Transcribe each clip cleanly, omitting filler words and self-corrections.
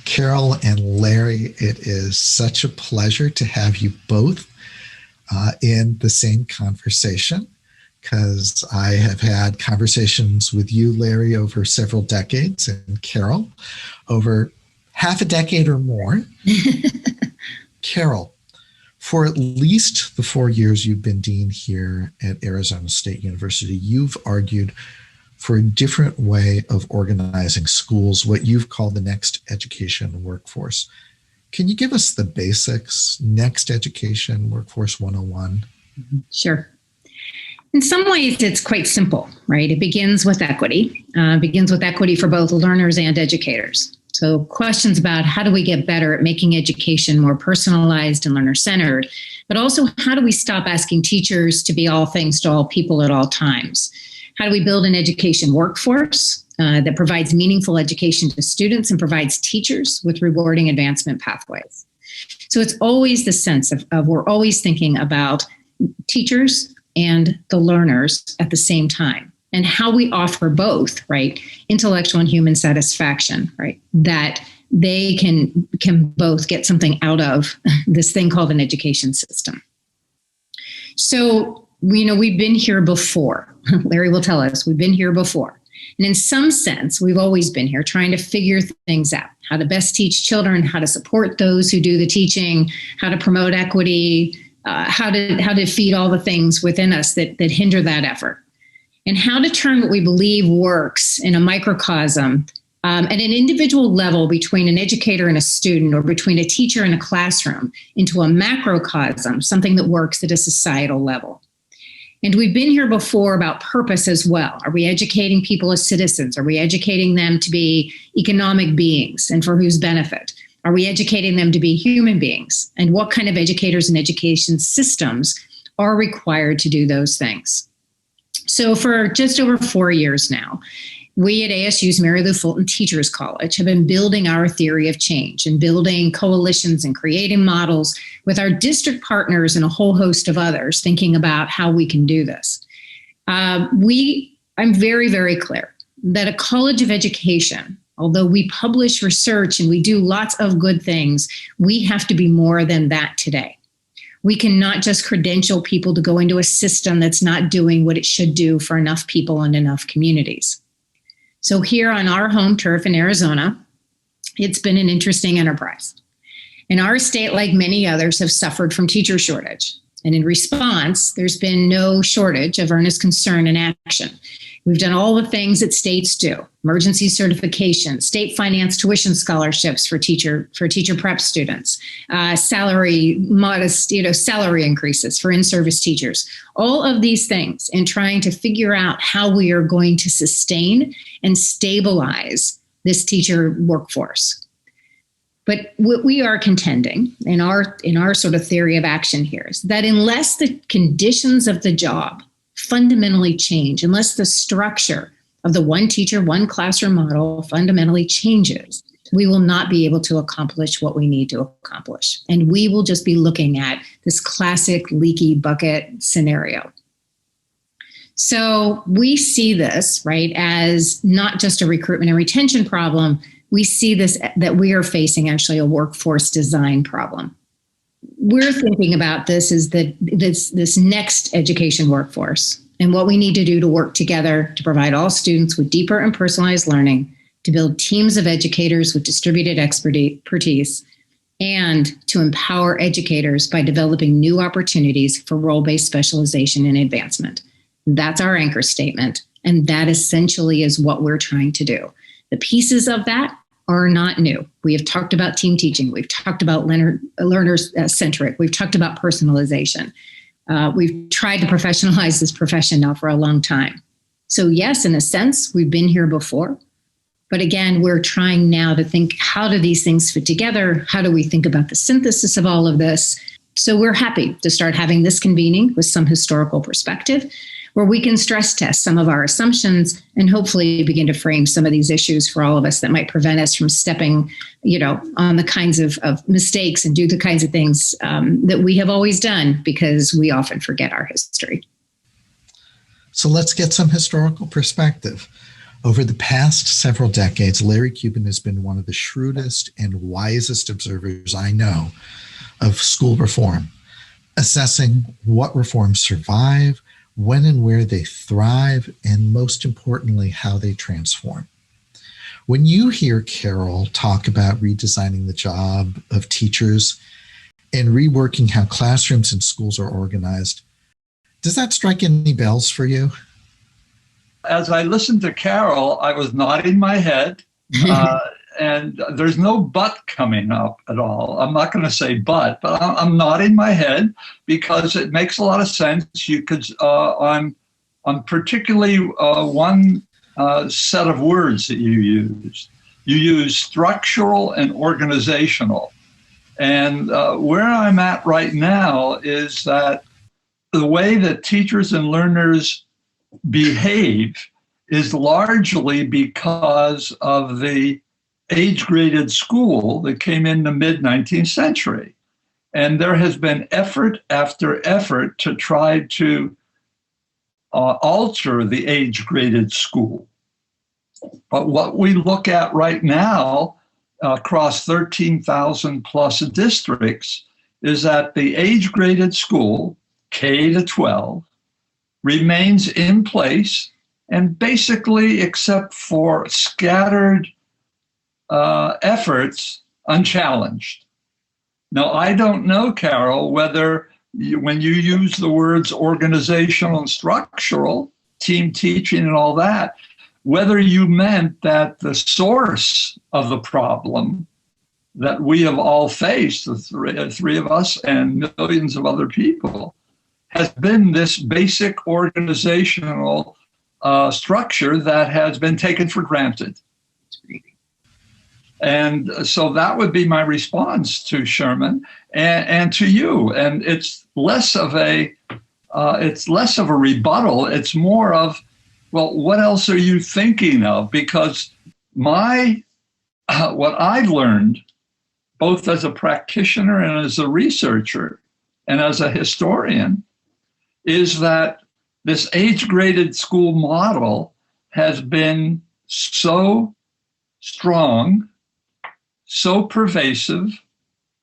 Carole and Larry, it is such a pleasure to have you both in the same conversation, because I have had conversations with you, Larry, over several decades, and Carole over half a decade or more. Carole, for at least the 4 years you've been dean here at Arizona State University, you've argued for a different way of organizing schools, what you've called the next education workforce. Can you give us the basics, next education workforce 101? Sure. In some ways, it's quite simple, right? It begins with equity. Begins with equity for both learners and educators. So questions about how do we get better at making education more personalized and learner-centered, but also how do we stop asking teachers to be all things to all people at all times? How do we build an education workforce that provides meaningful education to students and provides teachers with rewarding advancement pathways? So it's always the sense of we're always thinking about teachers and the learners at the same time, and how we offer both, right, intellectual and human satisfaction, right, that they can both get something out of this thing called an education system. So, we've been here before. Larry will tell us we've been here before. And in some sense, we've always been here trying to figure things out, how to best teach children, how to support those who do the teaching, how to promote equity, how to feed all the things within us that hinder that effort, and how to turn what we believe works in a microcosm at an individual level between an educator and a student, or between a teacher and a classroom, into a macrocosm, something that works at a societal level. And we've been here before about purpose as well. Are we educating people as citizens? Are we educating them to be economic beings, and for whose benefit? Are we educating them to be human beings? And what kind of educators and education systems are required to do those things? So for just over 4 years now, we at ASU's Mary Lou Fulton Teachers College have been building our theory of change and building coalitions and creating models with our district partners and a whole host of others, thinking about how we can do this. I'm very, very clear that a college of education, although we publish research and we do lots of good things, we have to be more than that today. We cannot just credential people to go into a system that's not doing what it should do for enough people and enough communities. So here on our home turf in Arizona, it's been an interesting enterprise. And our state, like many others, have suffered from teacher shortage. And in response, there's been no shortage of earnest concern and action. We've done all the things that states do: emergency certification, state financed tuition scholarships for teacher prep students, modest salary increases for in-service teachers, all of these things, and trying to figure out how we are going to sustain and stabilize this teacher workforce. But what we are contending in our sort of theory of action here is that unless the conditions of the job fundamentally change, unless the structure of the one teacher, one classroom model fundamentally changes, we will not be able to accomplish what we need to accomplish. And we will just be looking at this classic leaky bucket scenario. So we see this, right, as not just a recruitment and retention problem. We see this, that we are facing actually a workforce design problem. We're thinking about this as this next education workforce, and what we need to do to work together to provide all students with deeper and personalized learning, to build teams of educators with distributed expertise, and to empower educators by developing new opportunities for role-based specialization and advancement. That's our anchor statement, and that essentially is what we're trying to do. The pieces of that are not new. We have talked about team teaching. We've talked about learner-centric. We've talked about personalization. We've tried to professionalize this profession now for a long time. So yes, in a sense, we've been here before. But again, we're trying now to think, how do these things fit together? How do we think about the synthesis of all of this? So we're happy to start having this convening with some historical perspective, where we can stress test some of our assumptions and hopefully begin to frame some of these issues for all of us that might prevent us from stepping, on the kinds of mistakes and do the kinds of things that we have always done, because we often forget our history. So let's get some historical perspective. Over the past several decades, Larry Cuban has been one of the shrewdest and wisest observers I know of school reform, assessing what reforms survive, when and where they thrive, and most importantly, how they transform. When you hear Carole talk about redesigning the job of teachers and reworking how classrooms and schools are organized, does that strike any bells for you? As I listened to Carole, I was nodding my head, and there's no but coming up at all. I'm not going to say but I'm nodding my head because it makes a lot of sense. You could, on particularly one set of words that you use structural and organizational. And where I'm at right now is that the way that teachers and learners behave is largely because of the age-graded school that came in the mid-19th century. And there has been effort after effort to try to alter the age-graded school. But what we look at right now across 13,000 plus districts is that the age-graded school, K to 12, remains in place and basically, except for scattered efforts, unchallenged. Now, I don't know, Carole, whether when you use the words organizational and structural, team teaching and all that, whether you meant that the source of the problem that we have all faced, the three of us and millions of other people, has been this basic organizational structure that has been taken for granted. And so that would be my response to Sherman and to you. And it's less of a rebuttal. It's more of, well, what else are you thinking of? Because what I learned, both as a practitioner and as a researcher and as a historian, is that this age-graded school model has been so strong, so pervasive,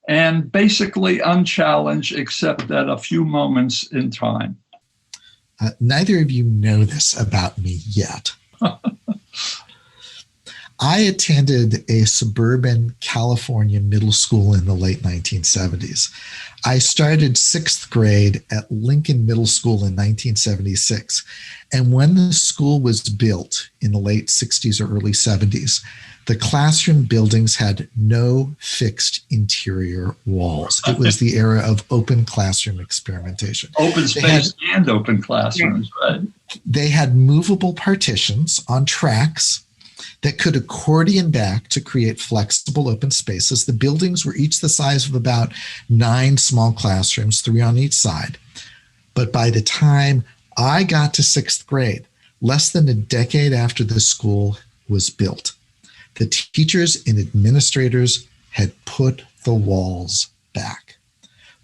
and basically unchallenged except at a few moments in time. Neither of you know this about me yet. I attended a suburban California middle school in the late 1970s. I started sixth grade at Lincoln Middle School in 1976. And when the school was built in the late 60s or early 70s, the classroom buildings had no fixed interior walls. It was the era of open classroom experimentation. Open space and open classrooms, right? They had movable partitions on tracks that could accordion back to create flexible open spaces. The buildings were each the size of about 9 small classrooms, 3 on each side. But by the time I got to sixth grade, less than a decade after the school was built, the teachers and administrators had put the walls back.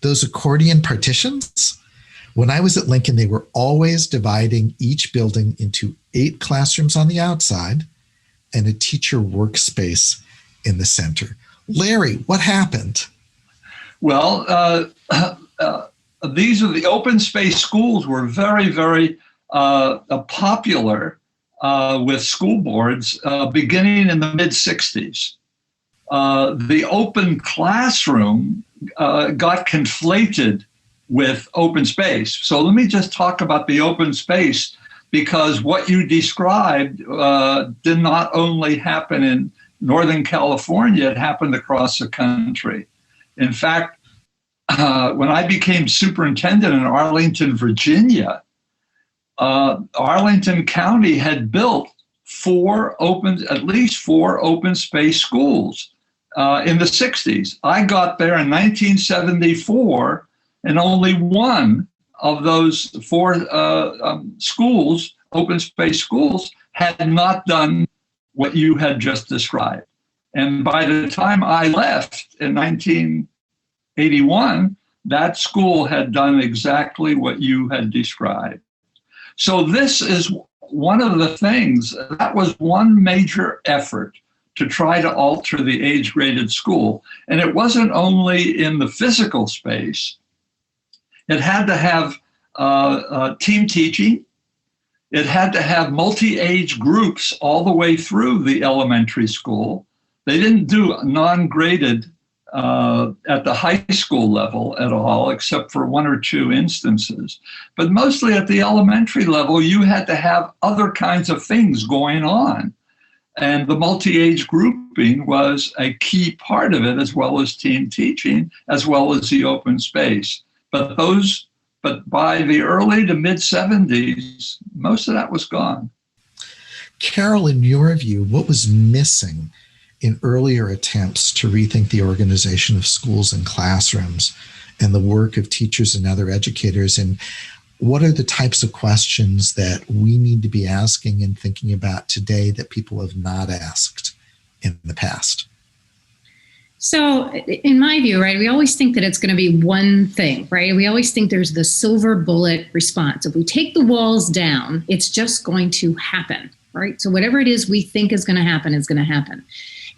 Those accordion partitions, when I was at Lincoln, they were always dividing each building into 8 classrooms on the outside and a teacher workspace in the center. Larry, what happened? Well, these are the open space schools were very, very popular with school boards beginning in the mid-60s. The open classroom got conflated with open space. So let me just talk about the open space, because what you described did not only happen in Northern California, it happened across the country. In fact, when I became superintendent in Arlington, Virginia, Arlington County had built at least four open space schools in the 60s. I got there in 1974, and only one of those 4 schools, open space schools, had not done what you had just described. And by the time I left in 1981, that school had done exactly what you had described. So this is one of the things, that was one major effort to try to alter the age-graded school. And it wasn't only in the physical space. It had to have team teaching. It had to have multi-age groups all the way through the elementary school. They didn't do non-graded at the high school level at all, except for one or two instances. But mostly at the elementary level, you had to have other kinds of things going on. And the multi-age grouping was a key part of it, as well as team teaching, as well as the open space. But by the early to mid-70s, most of that was gone. Carole, in your view, what was missing in earlier attempts to rethink the organization of schools and classrooms and the work of teachers and other educators? And what are the types of questions that we need to be asking and thinking about today that people have not asked in the past? So in my view, right, we always think that it's going to be one thing, right? We always think there's the silver bullet response. If we take the walls down, it's just going to happen, right? So whatever it is we think is going to happen is going to happen.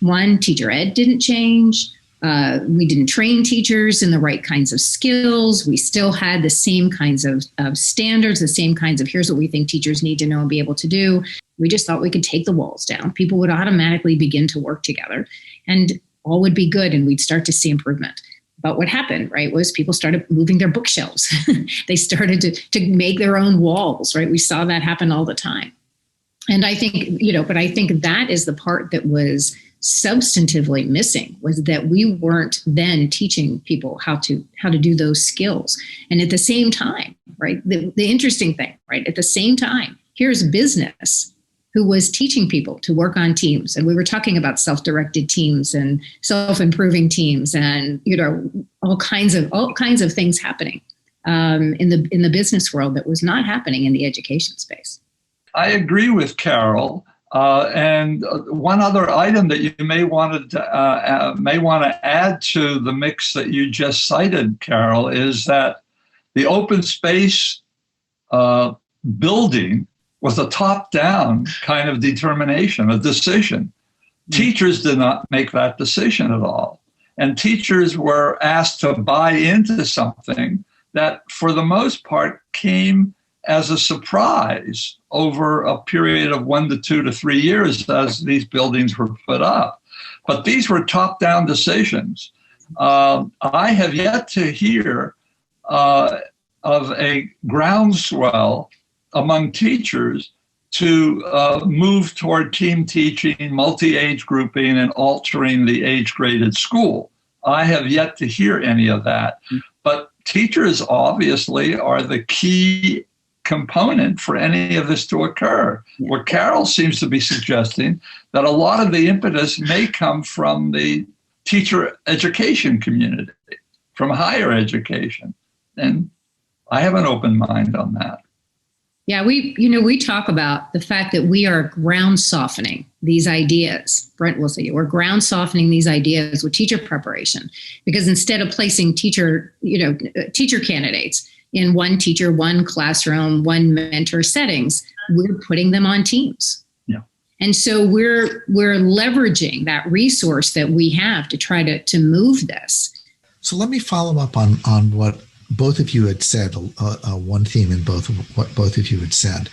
One, teacher ed didn't change. We didn't train teachers in the right kinds of skills. We still had the same kinds of standards, the same kinds of here's what we think teachers need to know and be able to do. We just thought we could take the walls down. People would automatically begin to work together and all would be good and we'd start to see improvement. But what happened, right, was people started moving their bookshelves. They started to make their own walls, right? We saw that happen all the time. And I think, but I think that is the part that was substantively missing, was that we weren't then teaching people how to do those skills. And at the same time, right, the interesting thing, right, at the same time, here's business who was teaching people to work on teams. And we were talking about self-directed teams and self-improving teams and, all kinds of things happening in the business world that was not happening in the education space. I agree with Carole. And one other item that you may want to add to the mix that you just cited, Carole, is that the open space building was a top-down kind of determination, a decision. Teachers did not make that decision at all. And teachers were asked to buy into something that, for the most part, came as a surprise over a period of 1 to 2 to 3 years as these buildings were put up. But these were top-down decisions. I have yet to hear of a groundswell among teachers to move toward team teaching, multi-age grouping, and altering the age-graded school. I have yet to hear any of that. But teachers obviously are the key component for any of this to occur. Yeah. What Carole seems to be suggesting, that a lot of the impetus may come from the teacher education community, from higher education. And I have an open mind on that. Yeah, we talk about the fact that we are ground softening these ideas. Brent will say we're ground softening these ideas with teacher preparation, because instead of placing teacher candidates in one teacher, one classroom, one mentor settings, we're putting them on teams. Yeah. And so we're leveraging that resource that we have to try to move this. So let me follow up on what both of you had said, one theme in what both of you had said,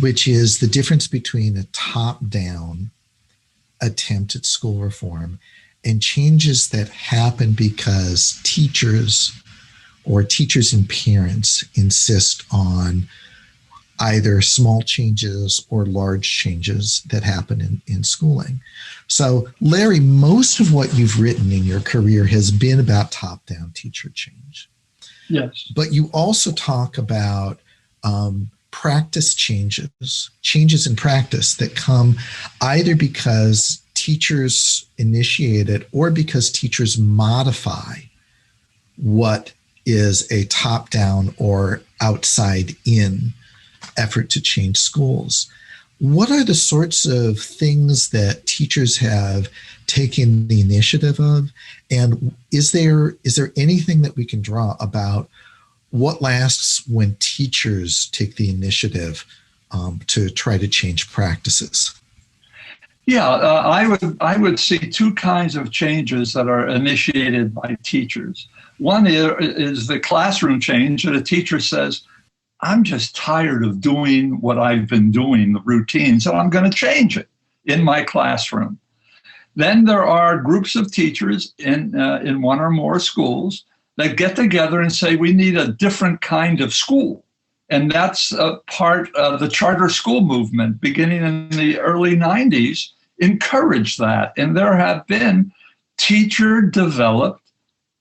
which is the difference between a top-down attempt at school reform and changes that happen because teachers and parents insist on either small changes or large changes that happen in schooling. So, Larry, most of what you've written in your career has been about top-down teacher change. Yes. But you also talk about practice changes in practice that come either because teachers initiate it or because teachers modify what is a top-down or outside-in effort to change schools. What are the sorts of things that teachers have taken the initiative of? And is there anything that we can draw about what lasts when teachers take the initiative to try to change practices? Yeah, I would see two kinds of changes that are initiated by teachers. One is the classroom change that a teacher says, I'm just tired of doing what I've been doing, the routines, and I'm going to change it in my classroom. Then there are groups of teachers in one or more schools that get together and say, we need a different kind of school. And that's part of the charter school movement beginning in the early 90s encouraged that. And there have been teacher-developed,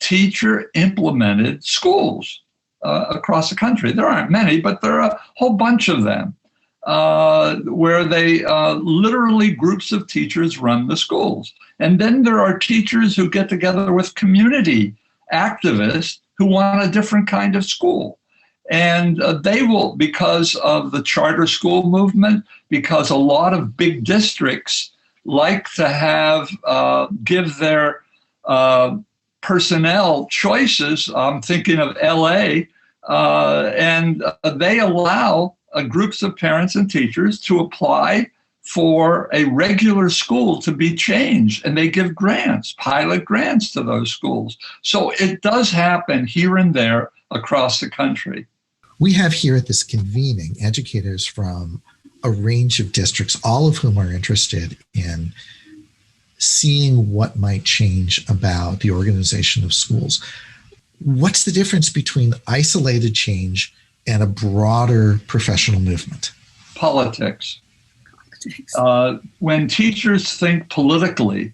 teacher-implemented schools across the country. There aren't many, but there are a whole bunch of them where they literally groups of teachers run the schools. And then there are teachers who get together with community activists who want a different kind of school. And they will, because of the charter school movement, because a lot of big districts like to have, give their personnel choices. I'm thinking of LA, and they allow groups of parents and teachers to apply for a regular school to be changed, and they give grants, pilot grants to those schools. So it does happen here and there across the country. We have here at this convening educators from a range of districts, all of whom are interested in seeing what might change about the organization of schools. What's the difference between isolated change and a broader professional movement? Politics. When teachers think politically,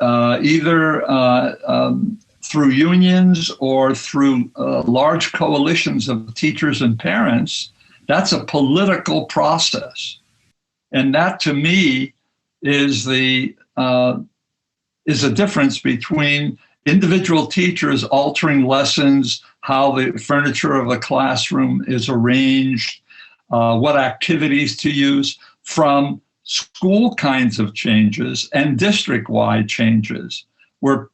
either through unions or through large coalitions of teachers and parents, that's a political process. And that, to me, is the difference between individual teachers altering lessons, how the furniture of a classroom is arranged, what activities to use, from school kinds of changes and district-wide changes, where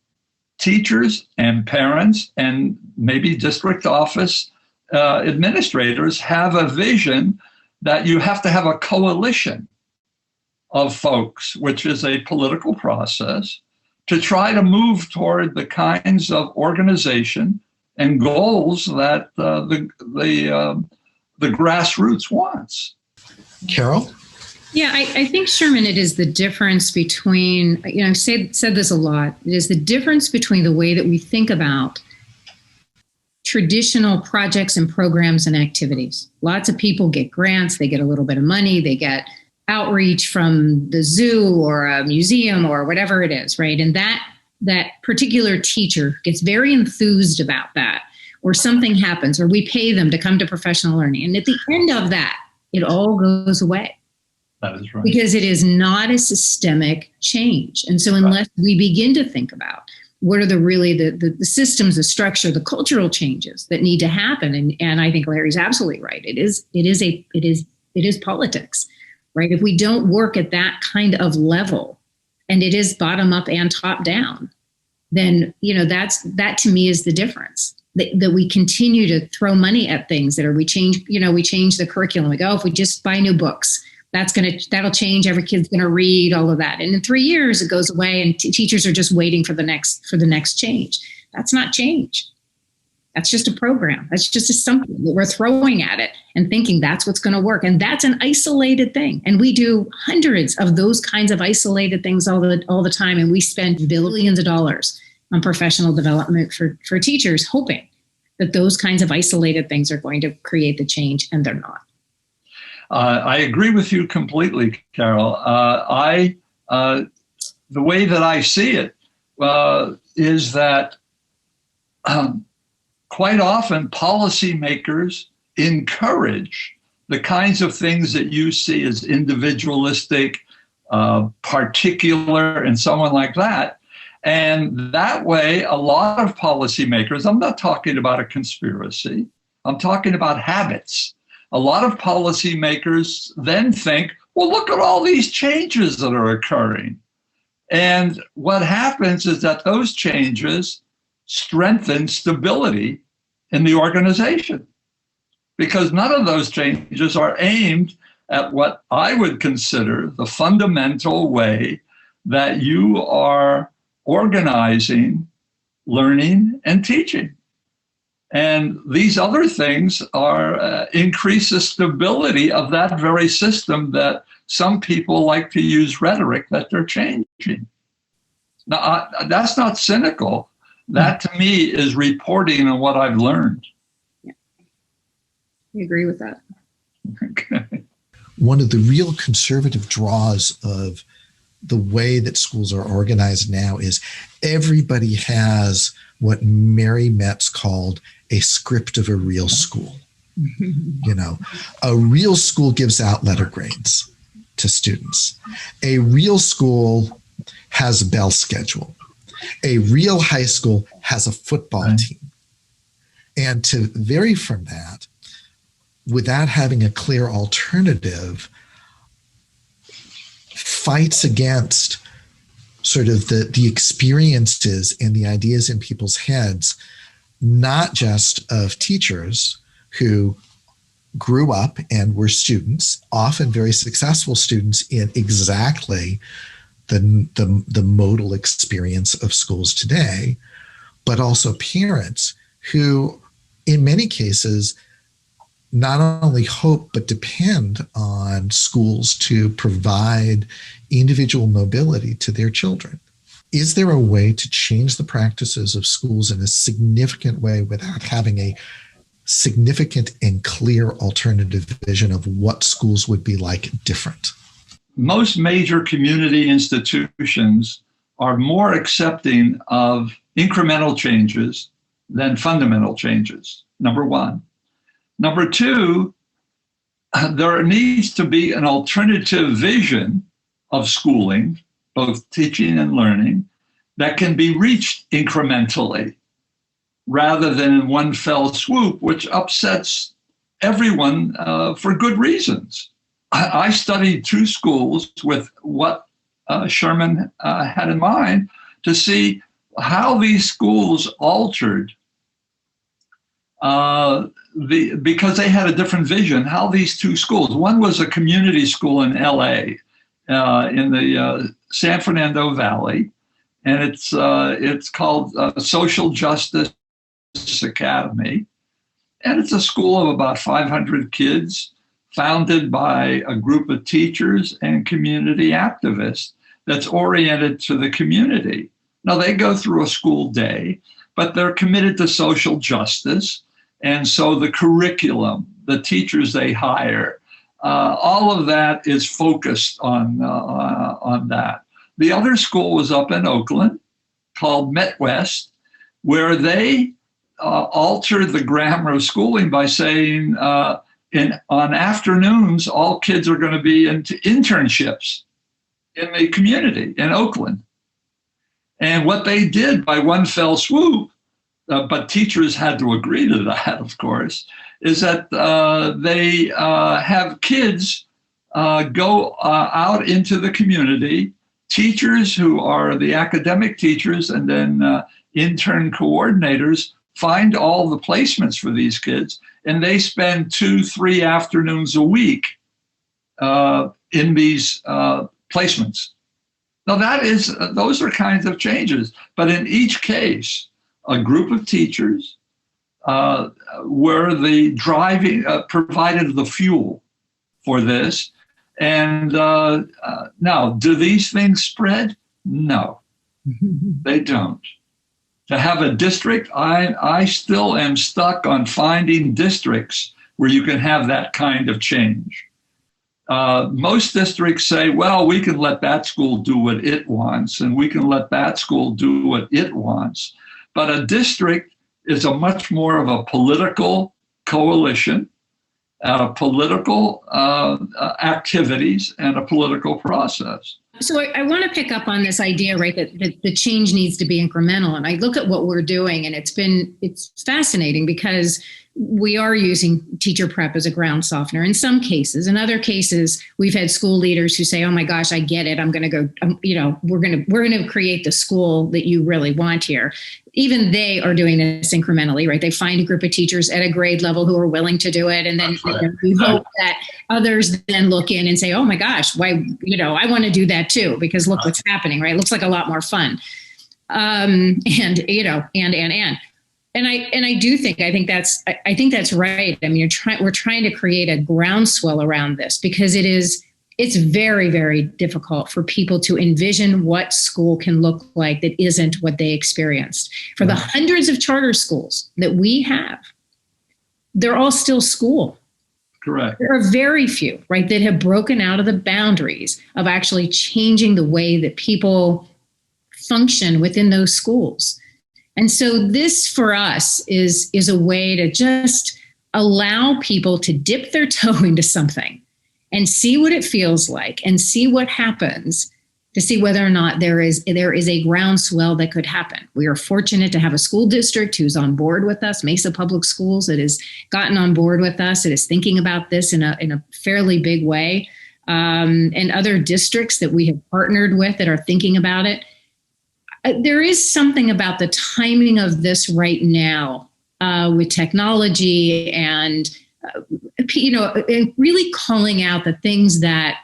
teachers and parents and maybe district office administrators have a vision that you have to have a coalition of folks, which is a political process, to try to move toward the kinds of organization and goals that the grassroots wants. Carole? Yeah, I think, Sherman, it is the difference between, I've said this a lot, it is the difference between the way that we think about traditional projects and programs and activities. Lots of people get grants, they get a little bit of money, they get outreach from the zoo or a museum or whatever it is, right? And that particular teacher gets very enthused about that, or something happens, or we pay them to come to professional learning. And at the end of that, it all goes away. That is right. Because it is not a systemic change. And so unless we begin to think about what are the systems, the structure, the cultural changes that need to happen, and I think Larry's absolutely right. It is politics, right? If we don't work at that kind of level, and it is bottom up and top down, then that to me is the difference. That we continue to throw money at things we change the curriculum. We go, if we just buy new books, that'll change. Every kid's going to read all of that. And in 3 years, it goes away, and teachers are just waiting for the next change. That's not change. That's just a program. That's just something that we're throwing at it and thinking that's what's going to work. And that's an isolated thing. And we do hundreds of those kinds of isolated things all the time. And we spend billions of dollars on professional development for teachers, hoping that those kinds of isolated things are going to create the change, and they're not. I agree with you completely, Carole. The way that I see it is that quite often policymakers encourage the kinds of things that you see as individualistic, particular, and so on like that. And that way, a lot of policymakers, I'm not talking about a conspiracy, I'm talking about habits. A lot of policymakers then think, well, look at all these changes that are occurring. And what happens is that those changes strengthen stability in the organization. because none of those changes are aimed at what I would consider the fundamental way that you are organizing learning and teaching. And these other things are increase the stability of that very system that some people like to use rhetoric that they're changing. Now, that's not cynical. That to me is reporting on what I've learned. Yeah. I agree with that. Okay. One of the real conservative draws of the way that schools are organized now is everybody has what Mary Metz called a script of a real school. You know, a real school gives out letter grades to students. A real school has a bell schedule. A real high school has a football team. And to vary from that, without having a clear alternative, fights against sort of the experiences and the ideas in people's heads, not just of teachers who grew up and were students, often very successful students in exactly the modal experience of schools today, but also parents who, in many cases, not only hope but depend on schools to provide individual mobility to their children. Is there a way to change the practices of schools in a significant way without having a significant and clear alternative vision of what schools would be like different? Most major community institutions are more accepting of incremental changes than fundamental changes, number one. Number two, there needs to be an alternative vision of schooling, both teaching and learning, that can be reached incrementally rather than in one fell swoop, which upsets everyone for good reasons. I studied two schools with what Sherman had in mind to see how these schools altered because they had a different vision, how these two schools, one was a community school in LA, in the San Fernando Valley, and it's called Social Justice Academy. And it's a school of about 500 kids, founded by a group of teachers and community activists that's oriented to the community. Now, they go through a school day, but they're committed to social justice. And so the curriculum, the teachers they hire, all of that is focused on that. The other school was up in Oakland called Met West, where they altered the grammar of schooling by saying on afternoons, all kids are going to be into internships in the community in Oakland. And what they did by one fell swoop, but teachers had to agree to that, of course, is that they have kids go out into the community, teachers who are the academic teachers and then intern coordinators find all the placements for these kids, and they spend 2-3 afternoons a week in these placements. Now those are kinds of changes, but in each case, a group of teachers were the driving, provided the fuel for this. And now, do these things spread? No, they don't. To have a district, I still am stuck on finding districts where you can have that kind of change. Most districts say, well, we can let that school do what it wants, and we can let that school do what it wants. But a district is a much more of a political coalition, political activities, and a political process. So I want to pick up on this idea, right, that the change needs to be incremental. And I look at what we're doing, and it's fascinating because we are using teacher prep as a ground softener in some cases. In other cases, we've had school leaders who say, oh my gosh, I get it. I'm going to go, we're going to create the school that you really want here. Even they are doing this incrementally, right? They find a group of teachers at a grade level who are willing to do it. And then we hope that others then look in and say, oh my gosh, why, I want to do that too, because look what's happening, right? It looks like a lot more fun. And I think that's right. I mean, we're trying to create a groundswell around this because it's very, very difficult for people to envision what school can look like that isn't what they experienced. For the hundreds of charter schools that we have, they're all still school. Correct. There are very few, right, that have broken out of the boundaries of actually changing the way that people function within those schools. And so this for us is a way to just allow people to dip their toe into something and see what it feels like and see what happens to see whether or not there is a groundswell that could happen. We are fortunate to have a school district who's on board with us, Mesa Public Schools, that has gotten on board with us. It is thinking about this in a fairly big way. And other districts that we have partnered with that are thinking about it. There is something about the timing of this right now with technology and, really calling out the things that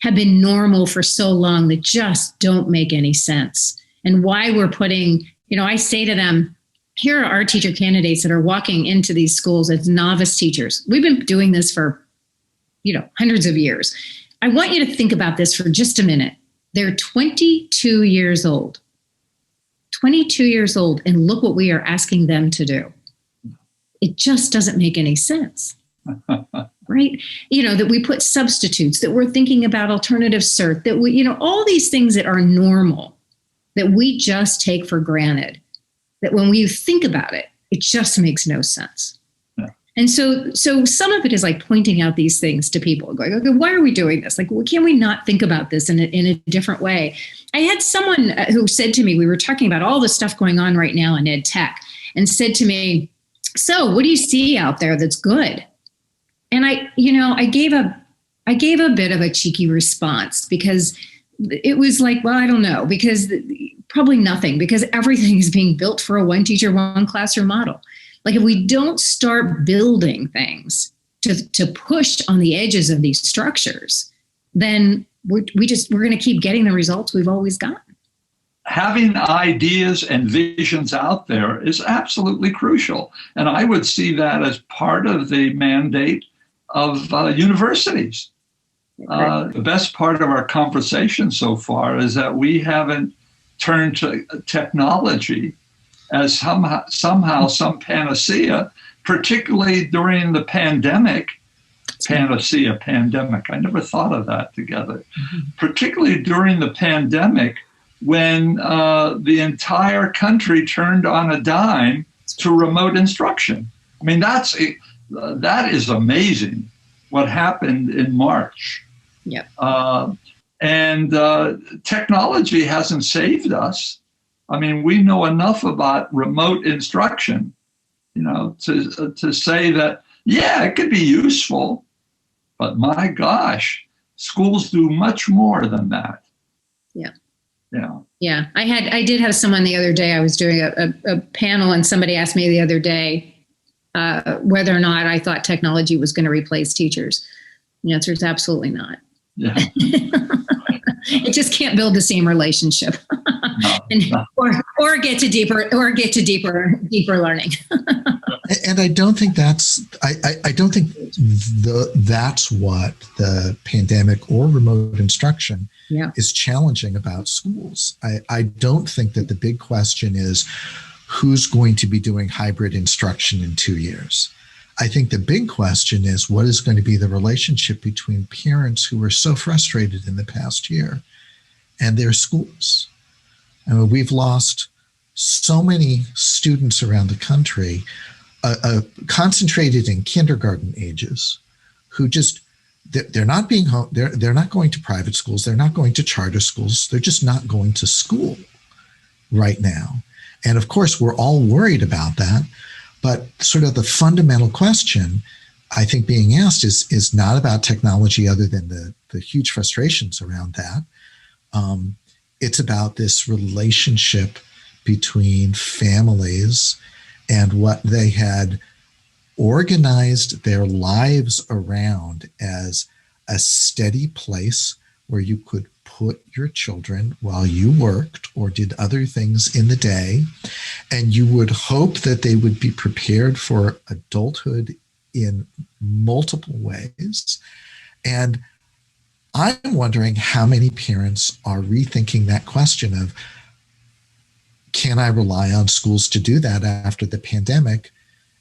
have been normal for so long that just don't make any sense. And why we're putting, I say to them, here are our teacher candidates that are walking into these schools as novice teachers. We've been doing this for, hundreds of years. I want you to think about this for just a minute. They're 22 years old. 22 years old, and look what we are asking them to do. It just doesn't make any sense, right? That we put substitutes, that we're thinking about alternative cert, that we, all these things that are normal, that we just take for granted, that when we think about it, it just makes no sense. Yeah. And so some of it is like pointing out these things to people, going, okay, why are we doing this? Like, can we not think about this in a different way? I had someone who said to me, we were talking about all the stuff going on right now in ed tech, and said to me, so what do you see out there that's good? And I gave a bit of a cheeky response because it was like, well, I don't know, because probably nothing, because everything is being built for a one teacher, one classroom model. Like if we don't start building things to push on the edges of these structures, then we're going to keep getting the results we've always gotten. Having ideas and visions out there is absolutely crucial. And I would see that as part of the mandate of universities. The best part of our conversation so far is that we haven't turned to technology as somehow some panacea, particularly during the pandemic. Pandemic. I never thought of that together. Mm-hmm. Particularly during the pandemic, when the entire country turned on a dime to remote instruction. I mean, that is amazing what happened in March. Yep. And technology hasn't saved us. I mean, we know enough about remote instruction, to say that, yeah, it could be useful, but my gosh, schools do much more than that. Yeah. Yeah. Yeah. I did have someone the other day, I was doing a panel, and somebody asked me the other day whether or not I thought technology was going to replace teachers. The answer is absolutely not. Yeah. It just can't build the same relationship, or get to deeper learning. And I don't think that's that's what the pandemic or remote instruction is challenging about schools. I don't think that the big question is who's going to be doing hybrid instruction in 2 years. I think the big question is what is going to be the relationship between parents who were so frustrated in the past year and their schools. I mean, we've lost so many students around the country, concentrated in kindergarten ages, who just they're not being home. They're not going to private schools. They're not going to charter schools. They're just not going to school right now. And of course, we're all worried about that. But sort of the fundamental question I think being asked is not about technology, other than the huge frustrations around that. It's about this relationship between families and what they had organized their lives around as a steady place where you could put your children while you worked or did other things in the day, and you would hope that they would be prepared for adulthood in multiple ways. And I'm wondering how many parents are rethinking that question of, can I rely on schools to do that after the pandemic?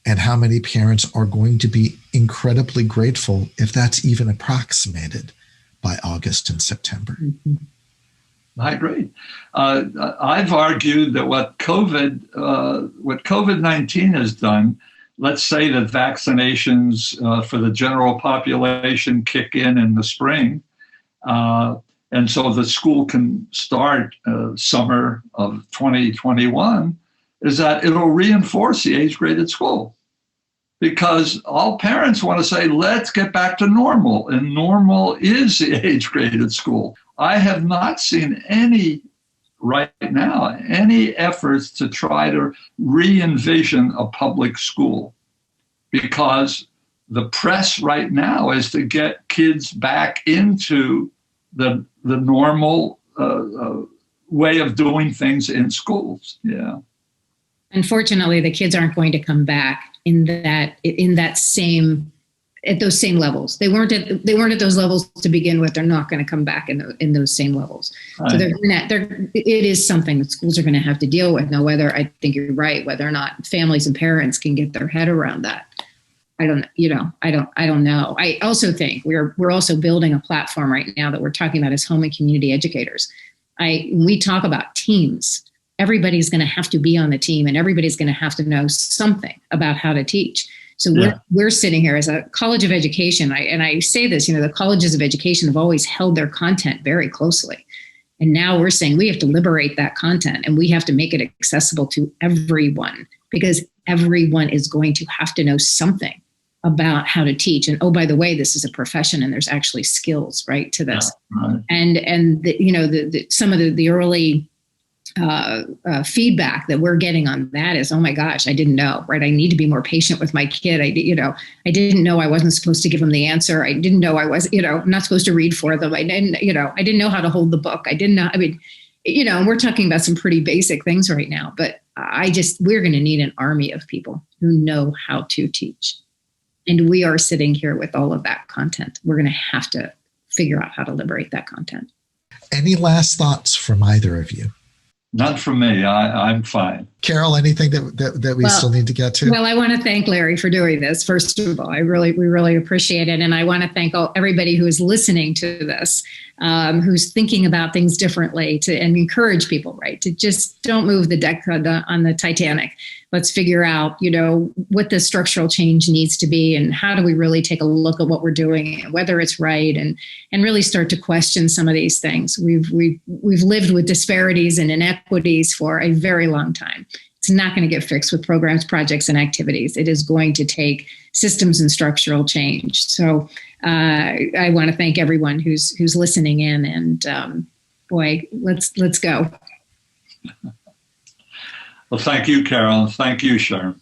And how many parents are going to be incredibly grateful if that's even approximated by August and September? Mm-hmm. I agree. I've argued that what COVID-19 has done, let's say that vaccinations for the general population kick in the spring, and so the school can start summer of 2021, is that it'll reinforce the age-graded school. Because all parents want to say, let's get back to normal. And normal is the age-graded school. I have not seen any efforts to try to re-envision a public school, because the press right now is to get kids back into the normal way of doing things in schools. Yeah. Unfortunately, the kids aren't going to come back at those same levels. They weren't at those levels to begin with. They're not going to come back in those same levels. Right. So it is something that schools are going to have to deal with. Now, whether, I think you're right, whether or not families and parents can get their head around that, I don't know. I also think we're also building a platform right now that we're talking about as home and community educators. We talk about teams. Everybody's going to have to be on the team, and everybody's going to have to know something about how to teach. So we're sitting here as a college of education. I say this, the colleges of education have always held their content very closely. And now we're saying we have to liberate that content, and we have to make it accessible to everyone, because everyone is going to have to know something about how to teach. And, oh, by the way, this is a profession, and there's actually skills, right, to this. Yeah, right. And some of the early feedback that we're getting on that is, oh my gosh, I didn't know, right? I need to be more patient with my kid. I didn't know I wasn't supposed to give them the answer. I didn't know I was, I'm not supposed to read for them. I didn't know how to hold the book. We're talking about some pretty basic things right now, but we're going to need an army of people who know how to teach. And we are sitting here with all of that content. We're going to have to figure out how to liberate that content. Any last thoughts from either of you? Not from me. I'm fine. Carole, anything that we still need to get to? Well, I want to thank Larry for doing this. First of all, we really appreciate it. And I want to thank everybody who is listening to this, who's thinking about things differently, and encourage people, right, to just don't move the deck on the Titanic. Let's figure out, what the structural change needs to be, and how do we really take a look at what we're doing, and whether it's right, and really start to question some of these things. We've lived with disparities and inequities for a very long time. It's not going to get fixed with programs, projects, and activities. It is going to take systems and structural change. So I want to thank everyone who's listening in, and let's go. Well, thank you, Carole. Thank you, Sherman.